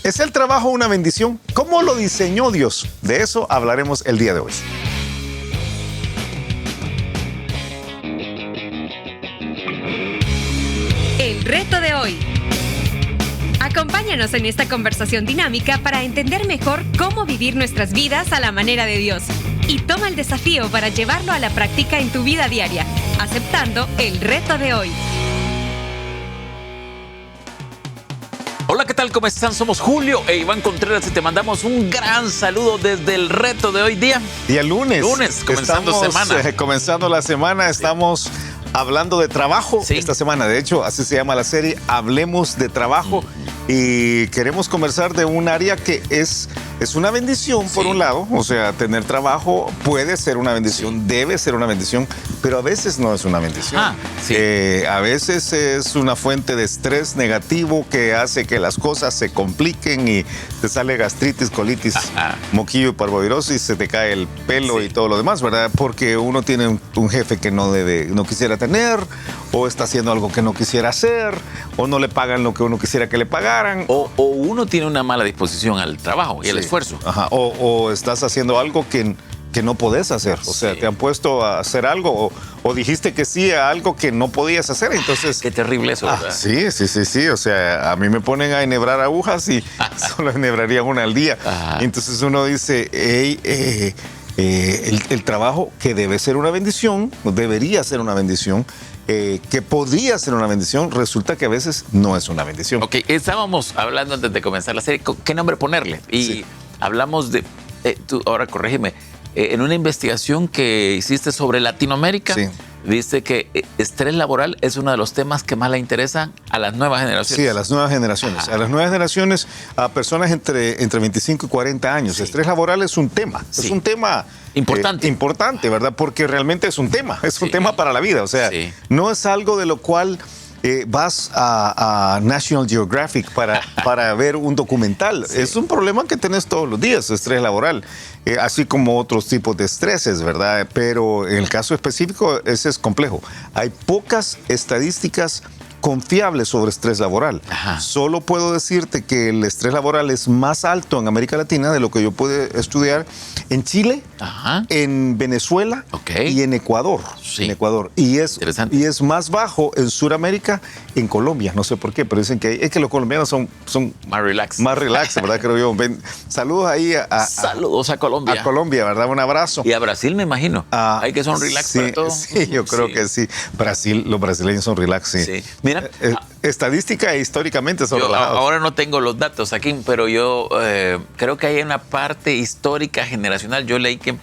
¿Es el trabajo una bendición? ¿Cómo lo diseñó Dios? De eso hablaremos el día de hoy. El reto de hoy. Acompáñanos en esta conversación dinámica para entender mejor cómo vivir nuestras vidas a la manera de Dios. Y toma el desafío para llevarlo a la práctica en tu vida diaria, aceptando el reto de hoy. Hola, ¿qué tal? ¿Cómo están? Somos Julio e Iván Contreras y te mandamos un gran saludo desde el reto de hoy día. Día lunes. Lunes, comenzando semana. Comenzando la semana, estamos hablando de trabajo Sí. esta semana. De hecho, así se llama la serie, Hablemos de Trabajo. Y queremos conversar de un área que es una bendición, por un lado. O sea, tener trabajo puede ser una bendición, debe ser una bendición, pero a veces no es una bendición. A veces es una fuente de estrés negativo que hace que las cosas se compliquen y te sale gastritis, colitis, moquillo y parvovirosis, se te cae el pelo y todo lo demás, ¿verdad? Porque uno tiene un jefe que no quisiera tener, o está haciendo algo que no quisiera hacer, o no le pagan lo que uno quisiera que le pagaran. O uno tiene una mala disposición al trabajo y al esfuerzo. O estás haciendo algo que no podés hacer. O sea, te han puesto a hacer algo o dijiste que sí a algo que no podías hacer. Entonces, qué terrible eso, ¿verdad? Sí. O sea, a mí me ponen a enhebrar agujas y solo enhebraría una al día. Entonces uno dice, el trabajo que debe ser una bendición, debería ser una bendición, que podría ser una bendición, resulta que a veces no es una bendición. Ok, estábamos hablando antes de comenzar la serie, ¿qué nombre ponerle? Y hablamos de, tú ahora corrígeme, en una investigación que hiciste sobre Latinoamérica, dice que estrés laboral es uno de los temas que más le interesan a las nuevas generaciones. Sí, a las nuevas generaciones. A las nuevas generaciones, a personas entre 25 y 40 años. Estrés laboral es un tema. Es un tema importante, ¿verdad? Porque realmente es un tema. Es un tema para la vida. O sea, no es algo de lo cual vas a National Geographic para ver un documental. Es un problema que tenés todos los días, estrés laboral, así como otros tipos de estreses, ¿verdad? Pero en el caso específico, ese es complejo. Hay pocas estadísticas confiables sobre estrés laboral. Solo puedo decirte que el estrés laboral es más alto en América Latina de lo que yo pude estudiar en Chile, en Venezuela y en Ecuador. En Ecuador. Y es más bajo en Sudamérica, en Colombia. No sé por qué, pero dicen que es que los colombianos son más relax. Más relax, ¿verdad? Creo yo. Saludos ahí saludos a Colombia. A Colombia, ¿verdad? Un abrazo. Y a Brasil, me imagino. Hay que son relax para todo. Sí, yo creo que sí. Los brasileños son relax, sí. Mira, estadística e históricamente son relajados. Ahora no tengo los datos aquí, pero yo creo que hay una parte histórica generacional. Yo leí que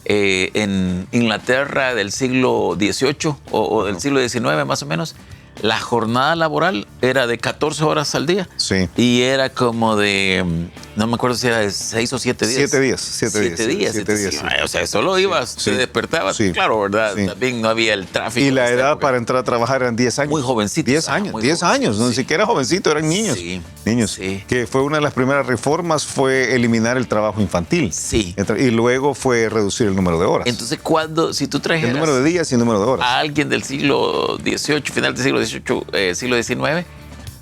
en Inglaterra del siglo XVIII o del siglo XIX más o menos, la jornada laboral era de 14 horas al día. Y era como de, no me acuerdo si era de 6 o 7 días. 7 días. O sea, solo ibas, te despertabas. Claro, ¿verdad? También no había el tráfico. Y la edad para entrar a trabajar eran 10 años. Muy jovencitos. 10 años. No ni siquiera jovencito, eran niños. Niños. Que fue una de las primeras reformas, fue eliminar el trabajo infantil. Y luego fue reducir el número de horas. Entonces, si tú trajeras... El número de días y el número de horas. A alguien del siglo XVIII, final del siglo XVIII, siglo XIX,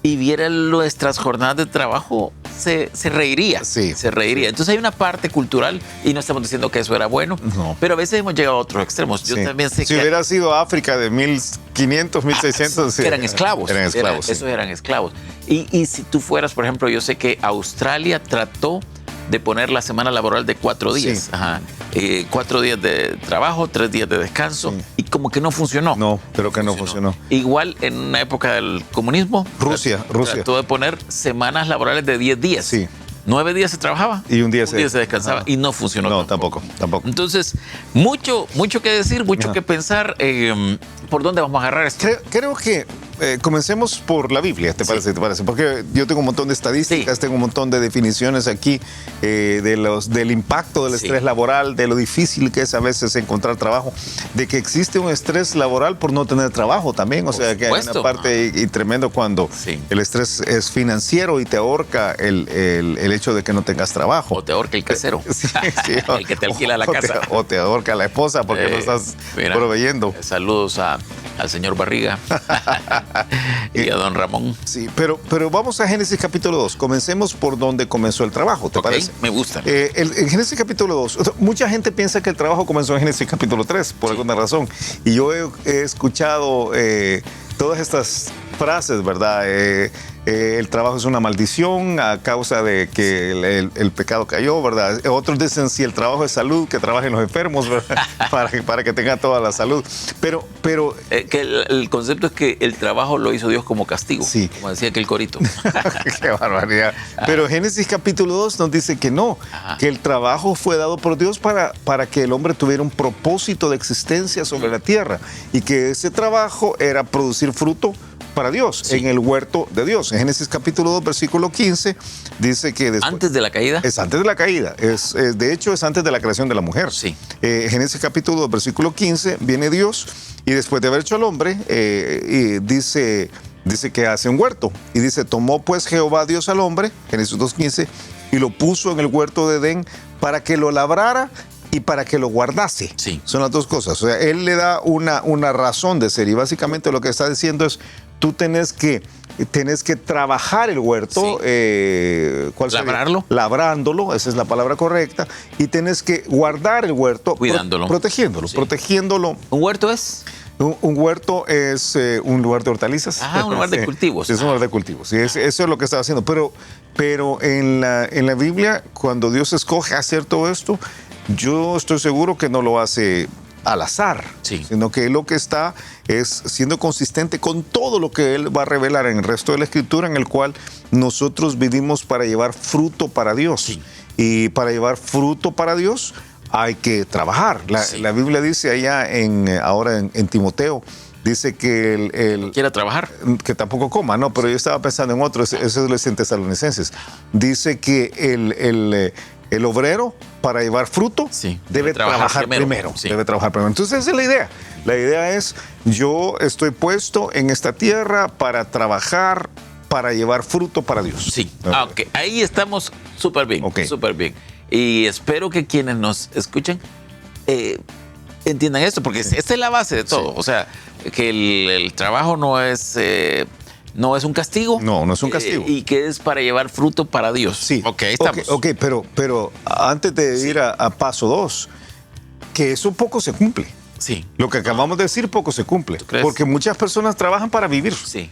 y viera nuestras jornadas de trabajo, se reiría. Se reiría. Entonces hay una parte cultural, y no estamos diciendo que eso era bueno, pero a veces hemos llegado a otros extremos. Yo también sé si hubiera sido África de 1500, 1600... eran esclavos. Esos eran esclavos. Y si tú fueras, por ejemplo, yo sé que Australia trató de poner la semana laboral de 4 días. 4 días de trabajo, 3 días de descanso. Y como que no funcionó. No, creo que no funcionó. Igual en una época del comunismo, Rusia trató de poner semanas laborales de 10 días. 9 días se trabajaba y un día se descansaba. Y no funcionó. No, tampoco. Entonces, mucho que decir, mucho que pensar. ¿Por dónde vamos a agarrar esto? Creo que comencemos por la Biblia, ¿te parece? Porque yo tengo un montón de estadísticas, tengo un montón de definiciones aquí del impacto del estrés laboral, de lo difícil que es a veces encontrar trabajo, de que existe un estrés laboral por no tener trabajo también. O sea, que hay una parte y tremendo cuando el estrés es financiero y te ahorca el hecho de que no tengas trabajo. O te ahorca el casero. El que te alquila la casa. O te ahorca la esposa porque no estás proveyendo. Saludos a al señor Barriga y a don Ramón. Sí, pero vamos a Génesis capítulo 2. Comencemos por donde comenzó el trabajo, ¿te parece? Me gusta. En Génesis capítulo 2, mucha gente piensa que el trabajo comenzó en Génesis capítulo 3, por alguna razón. Y yo he escuchado todas estas frases, ¿verdad? El trabajo es una maldición a causa de que el pecado cayó, ¿verdad? Otros dicen si el trabajo es salud, que trabajen los enfermos, ¿verdad? para que tengan toda la salud. Pero que el concepto es que el trabajo lo hizo Dios como castigo, sí. Como decía aquel corito. Qué barbaridad. Pero Génesis capítulo 2 nos dice que no, que el trabajo fue dado por Dios para que el hombre tuviera un propósito de existencia sobre la tierra y que ese trabajo era producir fruto para Dios, sí. En el huerto de Dios. En Génesis capítulo 2, versículo 15, dice que después, ¿antes de la caída? Es antes de la caída. De hecho, es antes de la creación de la mujer. Sí. Génesis capítulo 2, versículo 15, viene Dios y después de haber hecho al hombre, dice que hace un huerto. Y dice, tomó pues Jehová Dios al hombre, Génesis 2.15, y lo puso en el huerto de Edén para que lo labrara y para que lo guardase. Sí. Son las dos cosas. O sea, él le da una razón de ser y básicamente lo que está diciendo es, tú tenés que trabajar el huerto. Sí. ¿Cuál sería? Labrarlo. Labrándolo, esa es la palabra correcta. Y tenés que guardar el huerto. Cuidándolo. Protegiéndolo. Sí. Protegiéndolo. ¿Un huerto es? Un huerto es un lugar de hortalizas. Un lugar de cultivos. Sí, es un lugar de cultivos. Sí, eso es lo que está haciendo. Pero en la Biblia, cuando Dios escoge hacer todo esto, yo estoy seguro que no lo hace al azar, sí. Sino que lo que está es siendo consistente con todo lo que Él va a revelar en el resto de la Escritura, en el cual nosotros vivimos para llevar fruto para Dios. Sí. Y para llevar fruto para Dios hay que trabajar. La Biblia dice allá ahora en Timoteo, dice que ¿quiere trabajar? Que tampoco coma, no, pero yo estaba pensando en otro, eso es en Tesalonicenses. Dice que el obrero, para llevar fruto, sí, debe trabajar primero. Sí. Debe trabajar primero. Entonces, esa es la idea. La idea es, yo estoy puesto en esta tierra para trabajar, para llevar fruto para Dios. Sí. Ok. Ahí estamos súper bien. Okay. Súper bien. Y espero que quienes nos escuchen entiendan esto, porque sí. Esta es la base de todo. Sí. O sea, que el trabajo no es un castigo. No es un castigo. Y que es para llevar fruto para Dios. Sí. Ok, ahí estamos. Ok, pero antes de ir a paso 2, que eso poco se cumple. Sí. Lo que acabamos de decir poco se cumple. Porque muchas personas trabajan para vivir. Sí.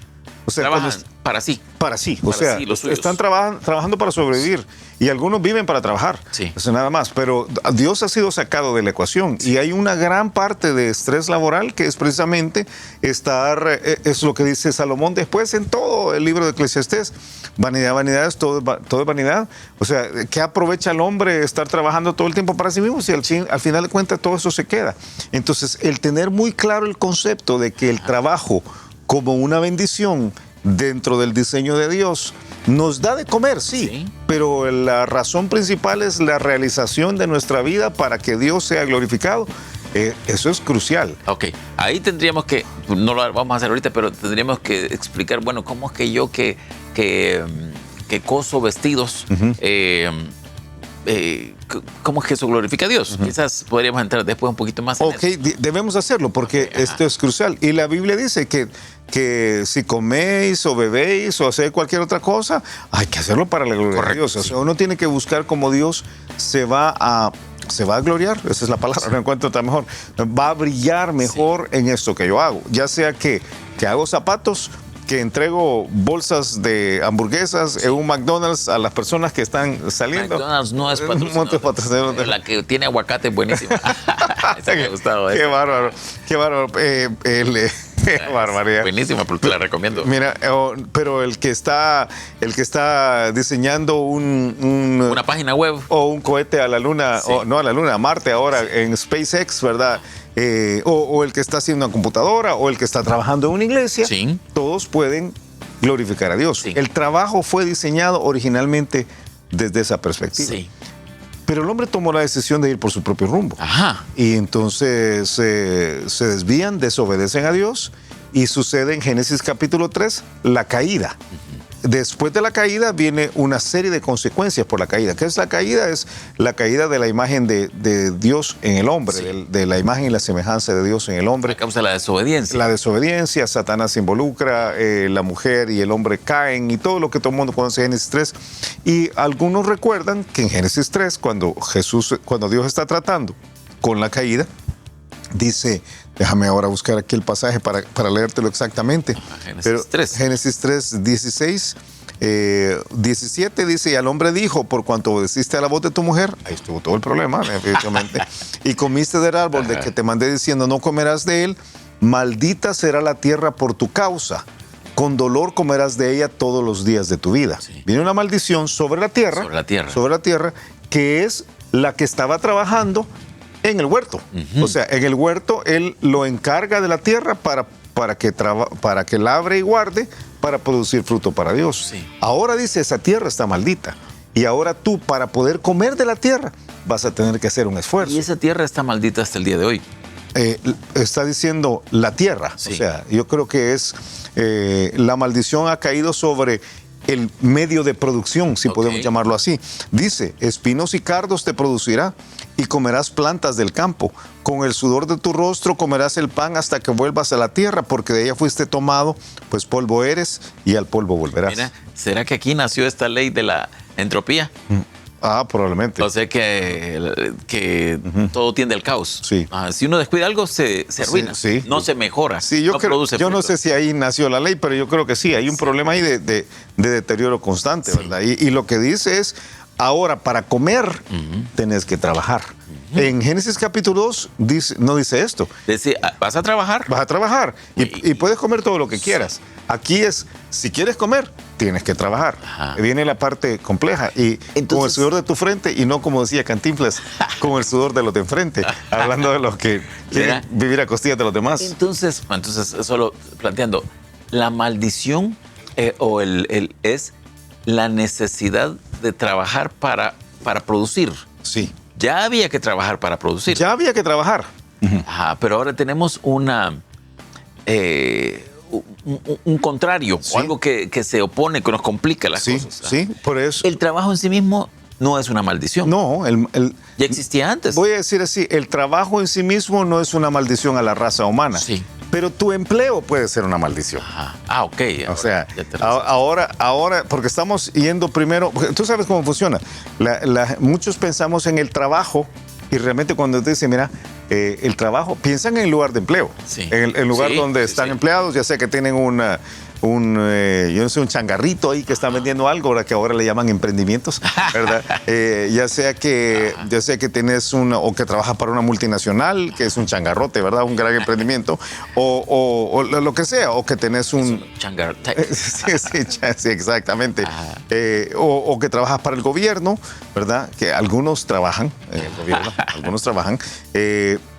O sea, trabajan para sí. Para sí. O sea, están trabajando para sobrevivir. Y algunos viven para trabajar. Sí. Eso nada más. Pero Dios ha sido sacado de la ecuación. Sí. Y hay una gran parte de estrés laboral que es precisamente es lo que dice Salomón después en todo el libro de Eclesiastés. Vanidad, todo es vanidad. O sea, ¿qué aprovecha el hombre estar trabajando todo el tiempo para sí mismo? Si al final de cuentas todo eso se queda. Entonces, el tener muy claro el concepto de que el trabajo como una bendición dentro del diseño de Dios nos da de comer, sí, pero la razón principal es la realización de nuestra vida para que Dios sea glorificado. Eso es crucial. Ok, ahí tendríamos que, no lo vamos a hacer ahorita, pero tendríamos que explicar, bueno, cómo es que yo que coso vestidos, ¿cómo es que eso glorifica a Dios? Quizás podríamos entrar después un poquito más en eso. Debemos hacerlo porque esto es crucial. Y la Biblia dice que si coméis o bebéis o hacéis cualquier otra cosa, hay que hacerlo para la gloria de Dios. O sea, uno tiene que buscar cómo Dios se va a gloriar, esa es la palabra, no encuentro otra mejor. Va a brillar mejor en esto que yo hago. Ya sea que hago zapatos, que entrego bolsas de hamburguesas en un McDonald's a las personas que están saliendo. McDonald's no es patrocinador. La que tiene aguacate es buenísima. Esa me ha gustado. Qué bárbaro. Qué barbaridad. Buenísima, porque la recomiendo. Mira, pero el que está diseñando una página web o un cohete a la luna, no a la luna, a Marte ahora en SpaceX, ¿verdad? O el que está haciendo una computadora o el que está trabajando en una iglesia, todos pueden glorificar a Dios. El trabajo fue diseñado originalmente desde esa perspectiva. Pero el hombre tomó la decisión de ir por su propio rumbo. Y entonces se desvían, desobedecen a Dios y sucede en Génesis capítulo 3 la caída. después de la caída viene una serie de consecuencias por la caída. ¿Qué es la caída? Es la caída de la imagen de Dios en el hombre, sí. de la imagen y la semejanza de Dios en el hombre. A causa de la desobediencia. La desobediencia, Satanás se involucra, la mujer y el hombre caen y todo lo que todo el mundo conoce en Génesis 3. Y algunos recuerdan que en Génesis 3, cuando Dios está tratando con la caída, dice, déjame ahora buscar aquí el pasaje para leértelo exactamente. Génesis 3. Génesis 3, 16, 17 dice, y al hombre dijo, por cuanto obedeciste a la voz de tu mujer, ahí estuvo todo el problema, efectivamente, y comiste del árbol de que te mandé diciendo, no comerás de él, maldita será la tierra por tu causa. Con dolor comerás de ella todos los días de tu vida. Sí. Viene una maldición sobre la tierra, que es la que estaba trabajando en el huerto. O sea, en el huerto él lo encarga de la tierra para que labre y guarde para producir fruto para Dios. Sí. Ahora dice, esa tierra está maldita. Y ahora tú, para poder comer de la tierra, vas a tener que hacer un esfuerzo. Y esa tierra está maldita hasta el día de hoy. Está diciendo la tierra. Sí. O sea, yo creo que es la maldición ha caído sobre el medio de producción, si podemos llamarlo así. Dice, espinos y cardos te producirá y comerás plantas del campo. Con el sudor de tu rostro comerás el pan hasta que vuelvas a la tierra, porque de ella fuiste tomado, pues polvo eres y al polvo volverás. Mira, ¿será que aquí nació esta ley de la entropía? Probablemente. O sea que todo tiende al caos. Sí. Si uno descuida algo, se arruina. Sí. No se mejora. Sí, yo no sé si ahí nació la ley, pero yo creo que sí. Hay un problema ahí de deterioro constante, ¿verdad? Y lo que dice es, ahora para comer tenés que trabajar. En Génesis capítulo 2 no dice esto. Dice, ¿vas a trabajar? Vas a trabajar y puedes comer todo lo que quieras. Aquí es, si quieres comer, tienes que trabajar. Viene la parte compleja y entonces, con el sudor de tu frente y no, como decía Cantinflas, con el sudor de los de enfrente, hablando de los que quieren vivir a costillas de los demás. Entonces solo planteando, la maldición es la necesidad de trabajar para producir. Sí. Ya había que trabajar para producir. Ya había que trabajar. Pero ahora tenemos un contrario, o algo que se opone, que nos complica las cosas. Sí, por eso. El trabajo en sí mismo no es una maldición. No, ya existía antes. Voy a decir así, el trabajo en sí mismo no es una maldición a la raza humana. Sí. Pero tu empleo puede ser una maldición. Ok. O sea, ahora, porque estamos yendo primero, tú sabes cómo funciona. Muchos pensamos en el trabajo y realmente cuando te dicen, mira, el trabajo, piensan en el lugar de empleo. Sí. En el lugar donde están empleados, ya sea que tienen yo no sé, un changarrito ahí que están vendiendo algo, ¿verdad? Que ahora le llaman emprendimientos, ¿verdad? ya sea que tenés o que trabajas para una multinacional, que es un changarrote, ¿verdad? Un gran emprendimiento, o lo que sea, o que tenés un changarrote. sí, exactamente. O que trabajas para el gobierno, ¿verdad? Que algunos trabajan en el gobierno, algunos trabajan,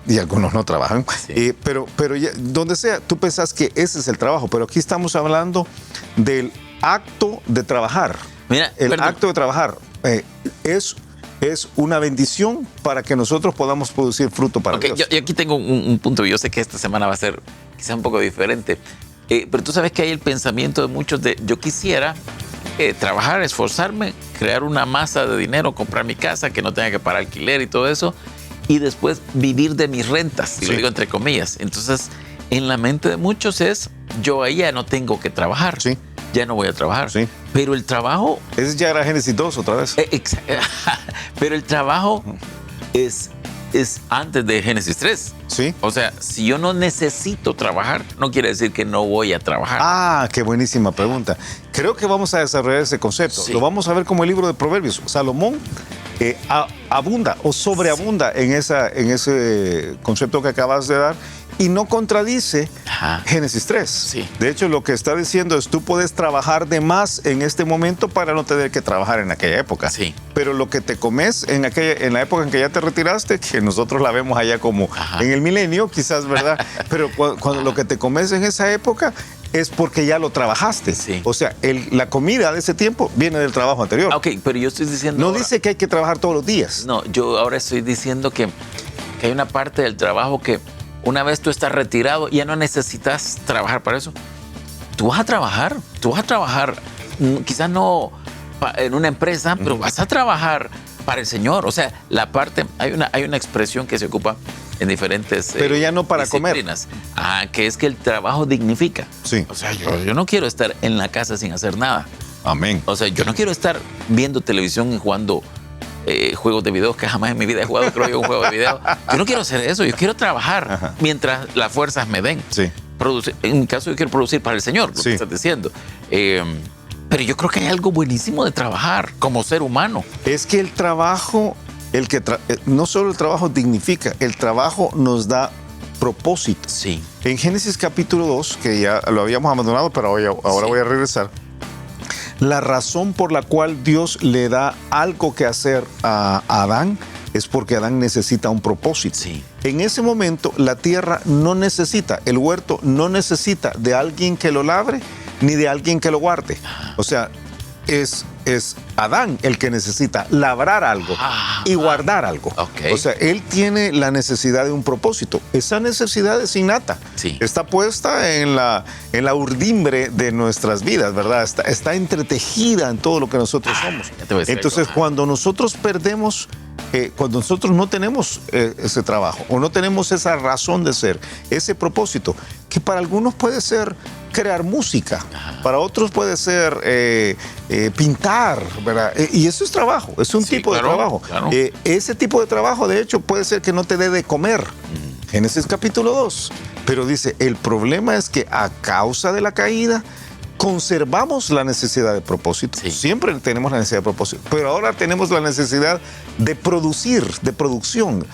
y algunos no trabajan. Sí. Pero ya, donde sea, tú pensás que ese es el trabajo, pero aquí estamos hablando del acto de trabajar. Mira, acto de trabajar es una bendición para que nosotros podamos producir fruto para Dios. Yo aquí tengo un punto, y yo sé que esta semana va a ser quizá un poco diferente, pero tú sabes que hay el pensamiento de muchos yo quisiera trabajar, esforzarme, crear una masa de dinero, comprar mi casa, que no tenga que pagar alquiler y todo eso, y después vivir de mis rentas, y lo digo entre comillas. Entonces, en la mente de muchos yo ahí ya no tengo que trabajar, ya no voy a trabajar. Sí. Pero el trabajo... Ese ya era Génesis 2 otra vez. Pero el trabajo es antes de Génesis 3. Sí. O sea, si yo no necesito trabajar, no quiere decir que no voy a trabajar. Qué buenísima pregunta. Creo que vamos a desarrollar ese concepto. Lo vamos a ver como el libro de Proverbios. Salomón abunda o sobreabunda en ese concepto que acabas de dar y no contradice Génesis 3. Sí. De hecho, lo que está diciendo es tú puedes trabajar de más en este momento para no tener que trabajar en aquella época. Sí. Pero lo que te comes en la época en que ya te retiraste, que nosotros la vemos allá como en el milenio, quizás, ¿verdad? Pero cuando lo que te comes en esa época es porque ya lo trabajaste. Sí. O sea, la comida de ese tiempo viene del trabajo anterior. Ok, pero yo estoy diciendo... No dice que hay que trabajar todos los días. No, yo ahora estoy diciendo que hay una parte del trabajo que una vez tú estás retirado, ya no necesitas trabajar para eso. Tú vas a trabajar quizás no en una empresa, pero vas a trabajar para el Señor. O sea, hay una expresión que se ocupa en diferentes pero ya no para disciplinas, que es que el trabajo dignifica. Sí. O sea, yo no quiero estar en la casa sin hacer nada. Amén. O sea, yo no quiero estar viendo televisión y jugando juegos de video, que jamás en mi vida he jugado, creo yo, un juego de video. Yo no quiero hacer eso, yo quiero trabajar mientras las fuerzas me den. Sí. En mi caso, yo quiero producir para el Señor, lo que estás diciendo. Pero yo creo que hay algo buenísimo de trabajar como ser humano. Es que el trabajo, no solo el trabajo dignifica, el trabajo nos da propósito. Sí. En Génesis capítulo 2, que ya lo habíamos abandonado, pero ahora voy a regresar, la razón por la cual Dios le da algo que hacer a Adán es porque Adán necesita un propósito. Sí. En ese momento la tierra no necesita, el huerto no necesita de alguien que lo labre ni de alguien que lo guarde. O sea, es Adán el que necesita labrar algo y guardar algo. Okay. O sea, él tiene la necesidad de un propósito. Esa necesidad es innata. Sí. Está puesta en la urdimbre de nuestras vidas, ¿verdad? Está entretejida en todo lo que nosotros somos. Entonces, cuando nosotros perdemos, cuando nosotros no tenemos ese trabajo o no tenemos esa razón de ser, ese propósito, que para algunos puede ser crear música, para otros puede ser pintar, ¿verdad? Y eso es trabajo, es un tipo de trabajo. Claro. Ese tipo de trabajo, de hecho, puede ser que no te dé de comer. Génesis capítulo 2. Pero dice, el problema es que a causa de la caída, conservamos la necesidad de propósito. Sí. Siempre tenemos la necesidad de propósito, pero ahora tenemos la necesidad de producir, de producción,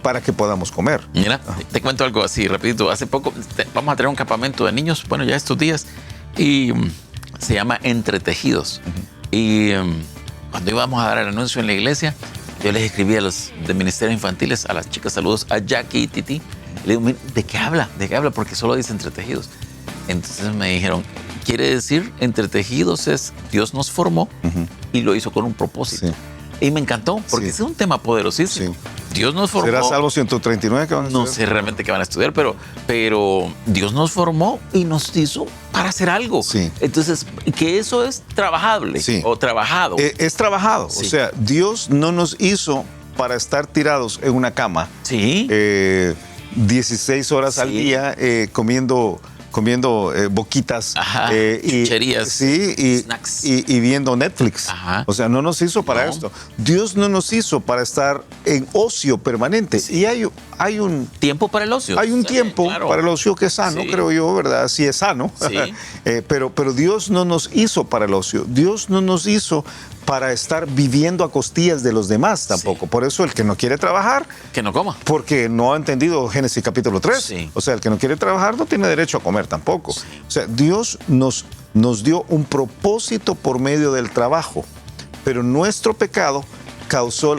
para que podamos comer. Mira, te cuento algo así rapidito. Hace poco vamos a tener un campamento de niños, bueno, ya estos días, y se llama Entretejidos. Y cuando íbamos a dar el anuncio en la iglesia, yo les escribí a los de Ministerios Infantiles, a las chicas, saludos, a Jackie y Titi. Le digo, ¿de qué habla? ¿De qué habla? Porque solo dice Entretejidos. Entonces me dijeron, quiere decir, Entretejidos es Dios nos formó y lo hizo con un propósito. Sí. Y me encantó, porque es un tema poderosísimo. Sí. Dios nos formó. ¿Será Salmo 139 que van a estudiar? No sé realmente qué van a estudiar, pero Dios nos formó y nos hizo para hacer algo. Sí. Entonces, que eso es trabajable o trabajado. Es trabajado. Sí. O sea, Dios no nos hizo para estar tirados en una cama. Sí. 16 horas al día comiendo boquitas, chucherías, snacks. Y viendo Netflix. O sea, no nos hizo para esto. Dios no nos hizo para estar en ocio permanente. Sí. Y hay un tiempo para el ocio. Hay un tiempo para el ocio que es sano, creo yo, ¿verdad? Sí es sano. Sí. Pero Dios no nos hizo para el ocio. Dios no nos hizo para estar viviendo a costillas de los demás tampoco. Sí. Por eso el que no quiere trabajar, que no coma. Porque no ha entendido Génesis capítulo 3. Sí. O sea, el que no quiere trabajar no tiene derecho a comer tampoco. Sí. O sea, Dios nos dio un propósito por medio del trabajo, pero nuestro pecado causó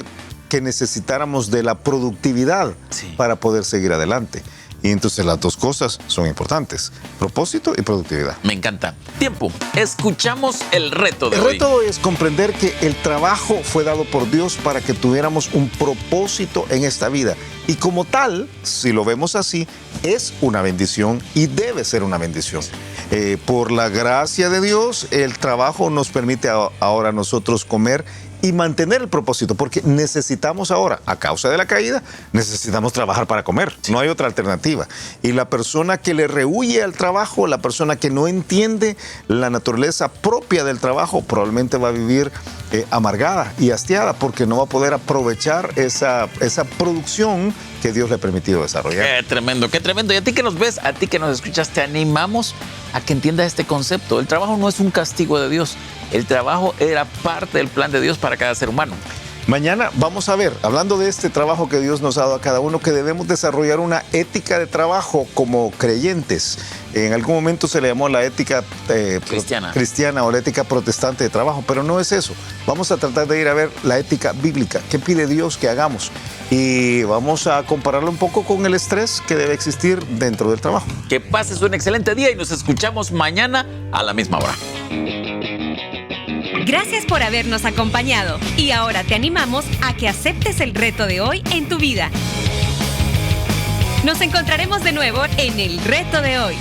que necesitáramos de la productividad para poder seguir adelante. Y entonces las dos cosas son importantes, propósito y productividad. Me encanta. Tiempo. Escuchamos el reto de hoy. El reto es comprender que el trabajo fue dado por Dios para que tuviéramos un propósito en esta vida. Y como tal, si lo vemos así, es una bendición y debe ser una bendición. Por la gracia de Dios, el trabajo nos permite ahora nosotros comer y mantener el propósito, porque necesitamos ahora, a causa de la caída, necesitamos trabajar para comer. No hay otra alternativa. Y la persona que le rehúye al trabajo, la persona que no entiende la naturaleza propia del trabajo, probablemente va a vivir amargada y hastiada, porque no va a poder aprovechar esa producción que Dios le ha permitido desarrollar. Qué tremendo, qué tremendo. Y a ti que nos ves, a ti que nos escuchas, te animamos a que entiendas este concepto. El trabajo no es un castigo de Dios. El trabajo era parte del plan de Dios para cada ser humano. Mañana vamos a ver, hablando de este trabajo que Dios nos ha dado a cada uno, que debemos desarrollar una ética de como creyentes. En algún momento se le llamó la ética cristiana o la ética protestante de trabajo, pero no es eso. Vamos a tratar de ir a ver la ética bíblica. ¿Qué pide Dios que hagamos? Y vamos a compararlo un poco con el estrés que debe existir dentro del trabajo. Que pases un excelente día y nos escuchamos mañana a la misma hora. Gracias por habernos acompañado y ahora te animamos a que aceptes el reto de hoy en tu vida. Nos encontraremos de nuevo en el reto de hoy.